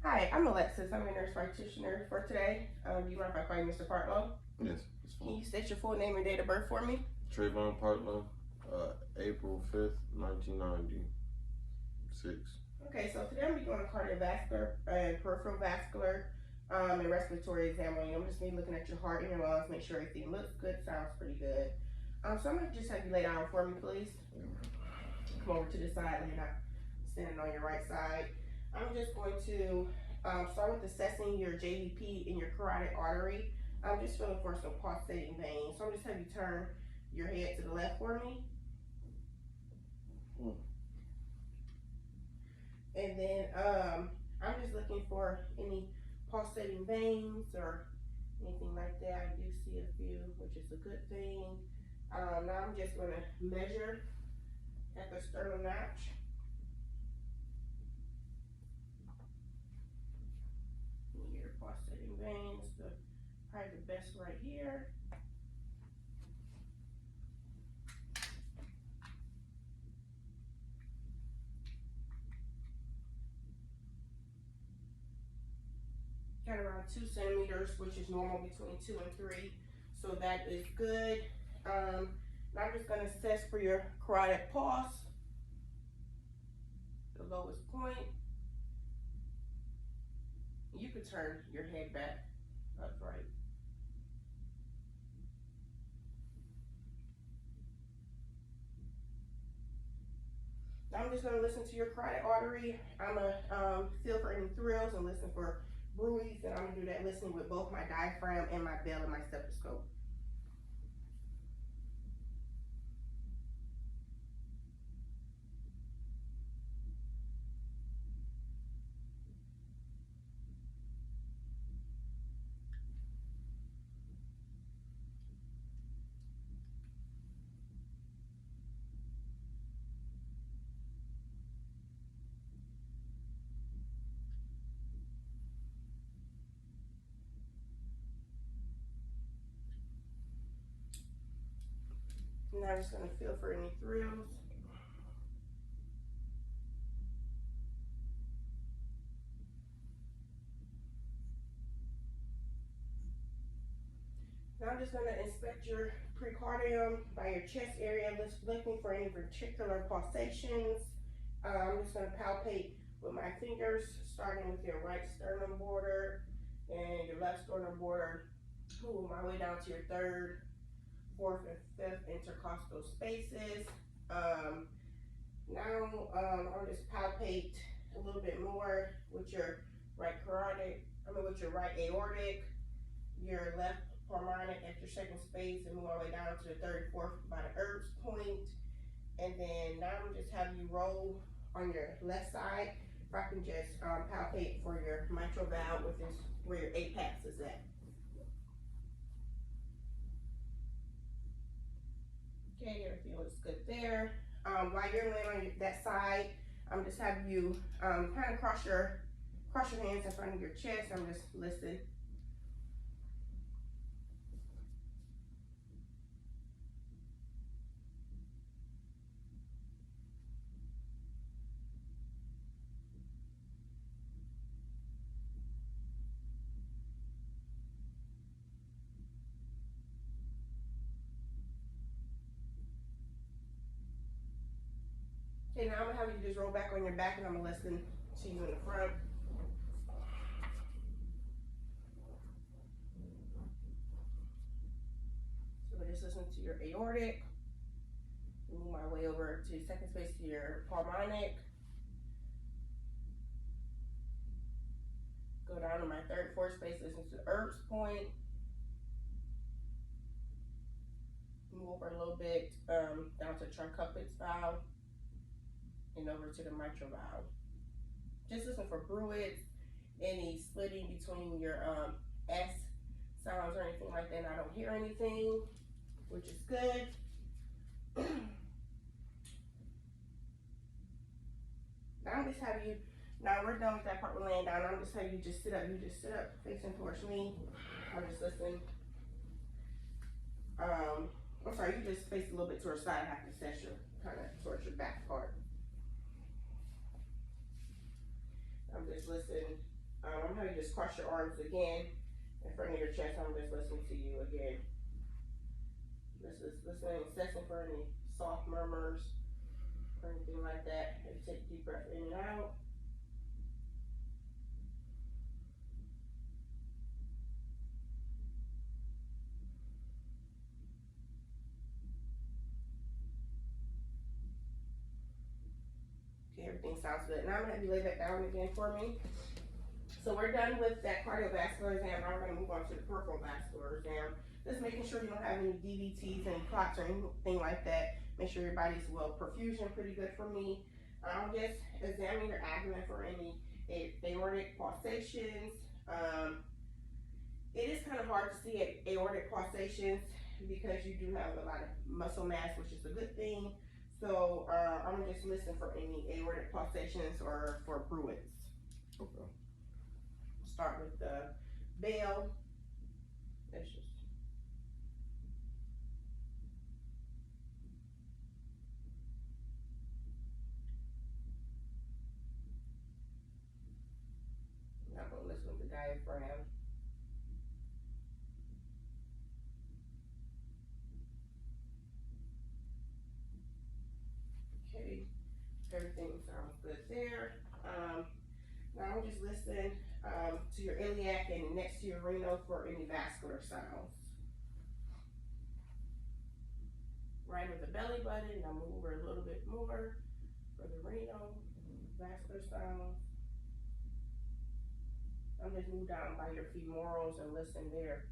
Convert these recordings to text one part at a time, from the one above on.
Hi, I'm Alexis. I'm a nurse practitioner for today. Do you mind if I call you Mr. Partlow? Yes, it's Can fine. you state your full name and date of birth for me? Trayvon Partlow, April 5th, 1996. Okay, so today I'm going to be doing a cardiovascular and peripheral vascular and respiratory exam on you. I'm just going to be looking at your heart and your lungs, make sure everything looks good, sounds pretty good. So I'm going to just have you lay down for me, please. Come over to the side, lay down, standing on your right side. I'm just going to start with assessing your JVP in your carotid artery. I'm just feeling for some pulsating veins. So I'm just have you turn your head to the left for me. And then I'm just looking for any pulsating veins or anything like that. I do see a few, which is a good thing. Now I'm just going to measure at the sternal notch. Your pulsating veins, probably the best right here. Got around 2 centimeters, which is normal between 2 and 3, so that is good. Now I'm just going to assess for your carotid pulse, the lowest point. You could turn your head back upright. Now I'm just going to listen to your carotid artery. I'm going to feel for any thrills and listen for bruits, and I'm going to do that listening with both my diaphragm and my bell and my stethoscope. Now I'm just going to feel for any thrills. Now I'm just going to inspect your precardium by your chest area, looking for any particular pulsations. I'm just going to palpate with my fingers, starting with your right sternum border and your left sternum border, moving my way down to your third, fourth, and fifth intercostal spaces. Now I'll just palpate a little bit more with your right with your right aortic, your left harmonic at your second space, and move our way down to the third, fourth by the Erb's point. And then now I'm just have you roll on your left side. If I can just palpate for your mitral valve, which is where your apex is at. Okay, everything looks good there. While you're laying on that side, I'm just have you kind of cross your hands in front of your chest. I'm just listening. Okay, now I'm gonna have you just roll back on your back, and I'm gonna listen to you in the front. So we're just listening to your aortic. Move my way over to second space to your pulmonic. Go down to my third, fourth space, listen to the Erb's point. Move over a little bit down to tricuspid valve and over to the mitral valve. Just listen for bruits, any splitting between your S sounds or anything like that. And I don't hear anything, which is good. Now I'm just have you. Now we're done with that part. We're laying down. I'm just having you just sit up. You just sit up, facing towards me. I'm just listening. I'm sorry. You just face a little bit towards the side. I have to set your kind of towards your back part. I'm just listening I'm gonna just cross your arms again in front of your chest. I'm just listening to you again. This is listening, assessing for any soft murmurs or anything like that. And take a deep breath in and out. Okay, everything sounds good. Now I'm gonna have you lay back down again for me. So we're done with that cardiovascular exam. Now we're gonna move on to the peripheral vascular exam. Just making sure you don't have any DVTs, any clots, or anything like that. Make sure your body's well perfusion, pretty good for me. I'll just examine your abdomen for any aortic pulsations. It is kind of hard to see aortic pulsations because you do have a lot of muscle mass, which is a good thing. So I'm gonna just listen for any aortic pulsations or for bruits. Okay. Start with the bell. That's just I'm gonna listen with the diaphragm. Okay, everything sounds good there. Now I'm just listening to your iliac and next to your renal for any vascular sounds. Right with the belly button, I'll move over a little bit more for the renal vascular sounds. I'm just move down by your femorals and listen there.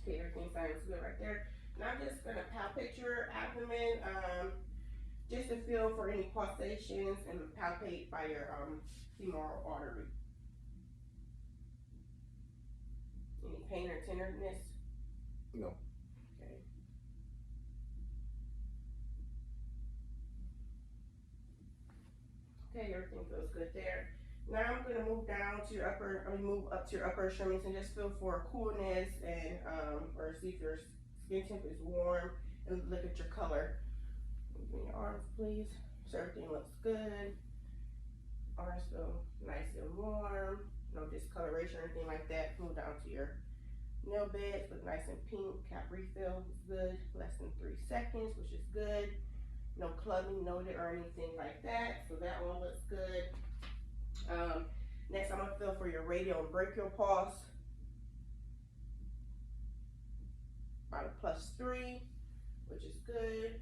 Okay, everything sounds good right there. Now I'm just gonna palpate your abdomen, just to feel for any pulsations and palpate by your femoral artery. Any pain or tenderness? No. Okay. Okay, everything feels good there. Now I'm gonna move down to your move up to your upper extremities and just feel for coolness and or see if your skin temp is warm and look at your color. Give me your arms, please. So everything looks good. Arms feel nice and warm. No discoloration or anything like that. Move down to your nail beds, look nice and pink. Cap refill is good. Less than 3 seconds, which is good. No clubbing noted or anything like that. So that one looks good. Next, I'm gonna feel for your radial and brachial pulse. About a +3, which is good.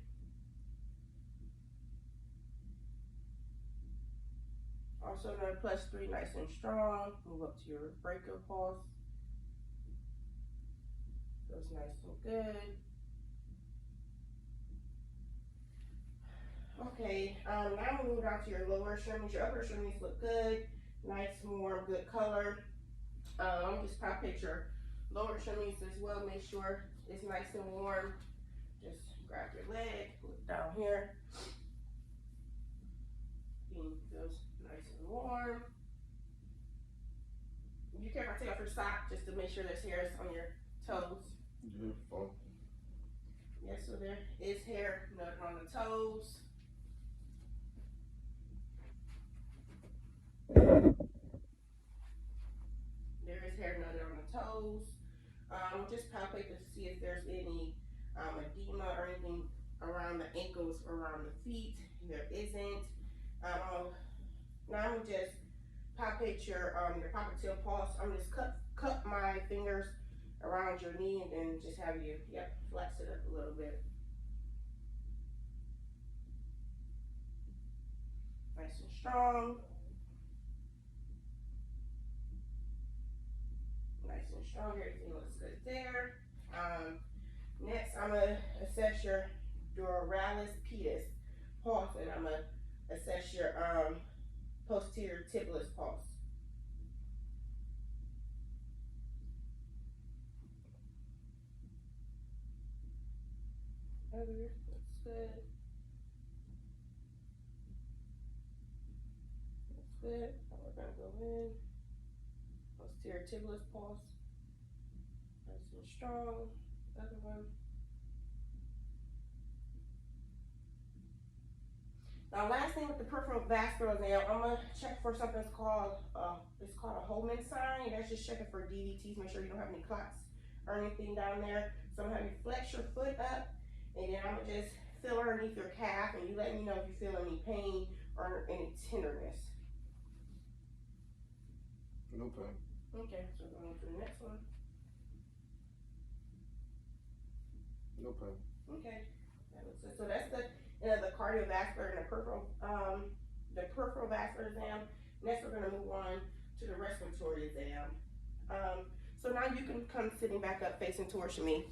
Also another +3, nice and strong. Move up to your brachial pulse. Feels nice and good. Okay, now we move down to your lower extremities. Your upper extremities look good. Nice, warm, good color. Just palpate your lower extremities as well. Make sure it's nice and warm. Just grab your leg, look down here. Feels nice and warm. You care if I take off your sock just to make sure there's hairs on your toes? Yeah, fine. Yes, so there is hair nutting on the toes. There is hair nutted on the toes. Just palpate to see if there's any edema or anything around the ankles or around the feet. There isn't. Now I'm gonna just palpate your popliteal pulse. I'm just cup my fingers around your knee and then just have you, flex it up a little bit. Nice and strong. Nice and strong, everything looks good there. Next, I'm gonna assess your duralis pedis pulse, and I'm gonna assess your posterior tibialis pulse. Other, looks good. Looks good. Now we're gonna go in. Posterior tibialis pulse. Nice and strong. Other one. Now, last thing with the peripheral vascular exam, I'm gonna check for something called it's called a Holman sign. That's just checking for DVTs. Make sure you don't have any clots or anything down there. So I'm gonna have you flex your foot up, and then I'm gonna just feel underneath your calf, and you let me know if you feel any pain or any tenderness. No pain. Okay, so we're going to the next one. No pain. Okay, that looks good. So that's the cardiovascular and the peripheral vascular exam. Next, we're going to move on to the respiratory exam. So now you can come sitting back up, facing towards me.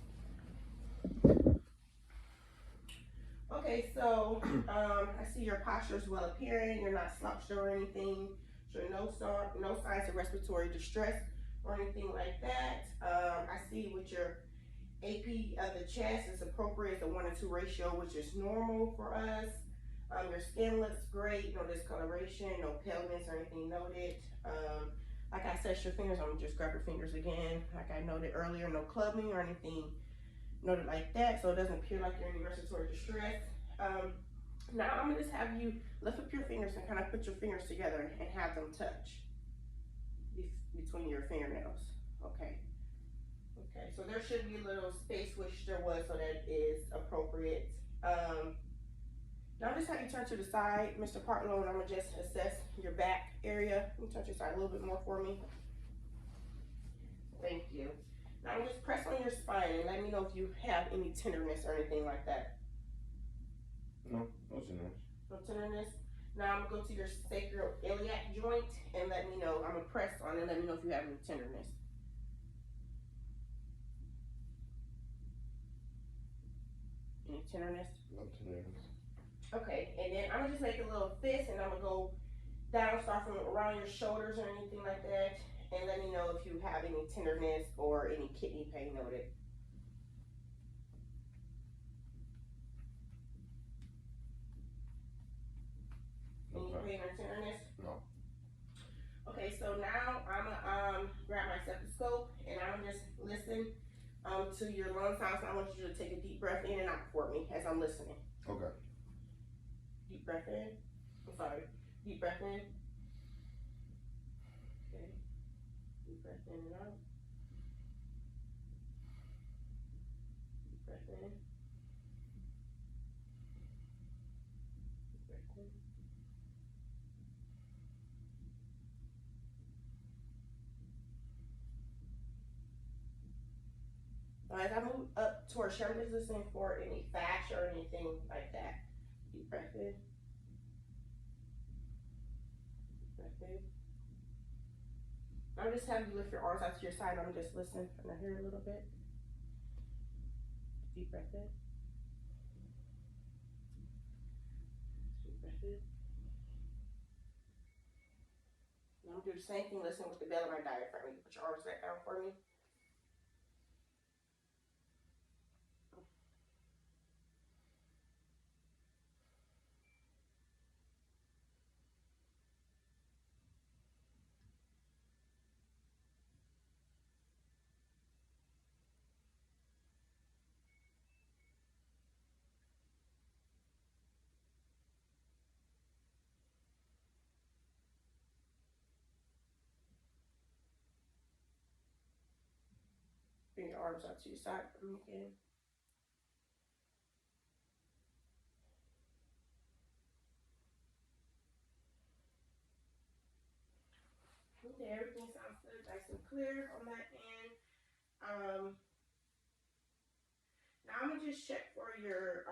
Okay, so I see your posture is well appearing. You're not slouched or anything. So no signs of respiratory distress or anything like that. I see with your AP of the chest is appropriate, the 1-to-2 ratio, which is normal for us. Your skin looks great, no discoloration, no paleness or anything noted. Like I said, your fingers, I'm gonna just grab your fingers again. Like I noted earlier, no clubbing or anything noted like that, so it doesn't appear like you're in respiratory distress. Now I'm gonna just have you lift up your fingers and kind of put your fingers together and have them touch between your fingernails. Okay. Okay, so there should be a little space, which there was, so that is appropriate. Now just have you turn to the side, Mr. Partlow, and I'm gonna just assess your back area. Can you touch your side a little bit more for me? Thank you. Now just press on your spine and let me know if you have any tenderness or anything like that. No tenderness. No tenderness. Now I'm gonna go to your sacroiliac joint and let me know. I'm gonna press on it and let me know if you have any tenderness. Any tenderness? No tenderness. Okay, and then I'm gonna just make a little fist and I'm gonna go down, start from around your shoulders or anything like that, and let me know if you have any tenderness or any kidney pain noted. Any pain or tenderness? No. Okay, so now I'm gonna grab my stethoscope and I'm gonna just listen to your lung sounds. I want you to take a deep breath in and out for me as I'm listening. Okay. Deep breath in. I'm sorry. Deep breath in. Okay. Deep breath in and out. Deep breath in. Deep breath in. As I move up towards you, I'm just listening for any fascia or anything like that. Deep breath in. Deep breath in. I'm just having you lift your arms out to your side. I'm just listening and I hear a little bit. Deep breath in. Deep breath in. And I'm gonna do the same thing, listen with the belly of my diaphragm. You put your arms back down for me. Bring your arms out to your side for me again. Okay, everything sounds good, nice and clear on that end. Now I'm gonna just check for your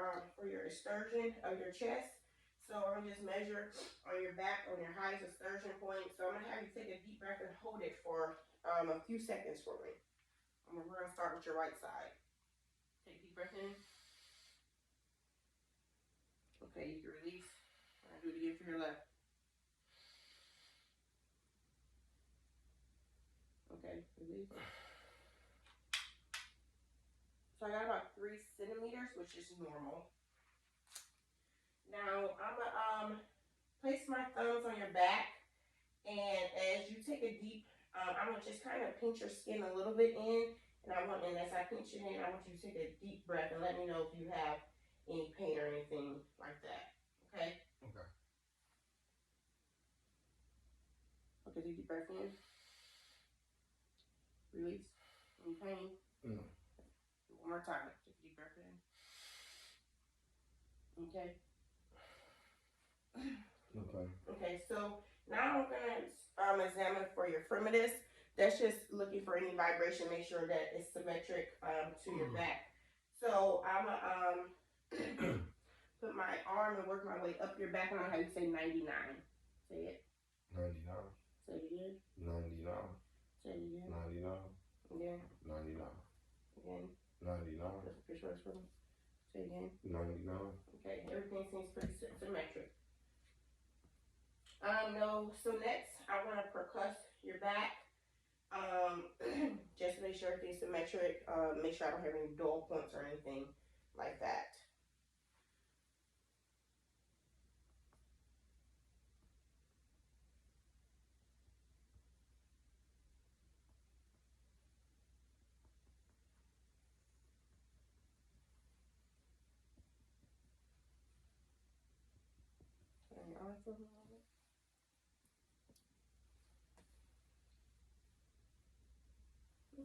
extrusion of your chest. So I'm gonna just measure on your back, on your highest extrusion point. So I'm gonna have you take a deep breath and hold it for a few seconds for me. We're gonna start with your right side. Take a deep breath in. Okay, you can release. I'll do it again for your left. Okay, release. So I got about 3 centimeters, which is normal. Now I'm gonna place my thumbs on your back, and as you take a deep, I'm gonna just kind of pinch your skin a little bit in, and as I pinch it in, I want you to take a deep breath and let me know if you have any pain or anything like that. Okay. Okay. Okay, take a deep breath in. Release. Any pain? No. One more time. Take a deep breath in. Okay. Okay. Okay, so now I'm gonna examine for your firmness. That's just looking for any vibration. Make sure that it's symmetric to your back. So I'm gonna put my arm and work my way up your back. I don't know how you say 99. Say it. 99. Say it again. 99. Say it again. 99. Again. 99. Again. 99. That's a picture for me. Say it again. 99. Okay, everything seems pretty symmetric. No, so next I want to percuss your back. Just to make sure everything's symmetric. Make sure I don't have any dull points or anything like that.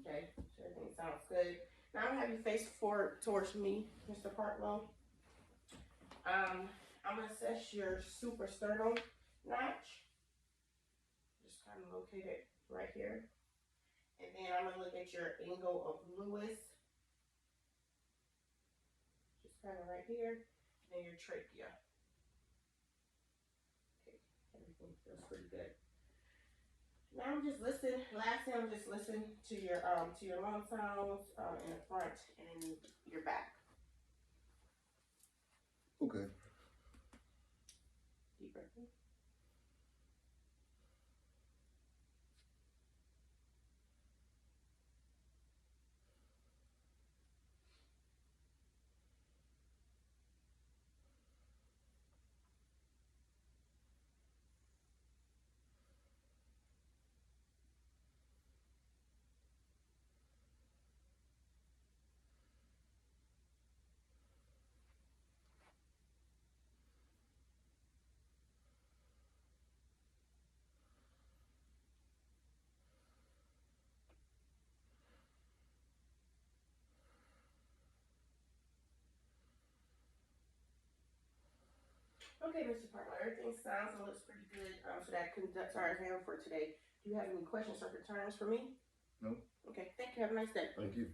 Okay, so everything sounds good. Now I'm gonna have you face forward towards me, Mr. Partlow. I'm gonna assess your suprasternal notch. Just kind of locate it right here. And then I'm gonna look at your angle of Lewis. Just kind of right here. And your trachea. Okay, everything feels pretty good. Now I'm just listening. Last thing, I'm just listening to your lung sounds in the front and in your back. Okay. Deep breath in. Okay, Mr. Parker, everything sounds and looks pretty good. So that conducts our exam for today. Do you have any questions or concerns for me? No. Okay, thank you. Have a nice day. Thank you.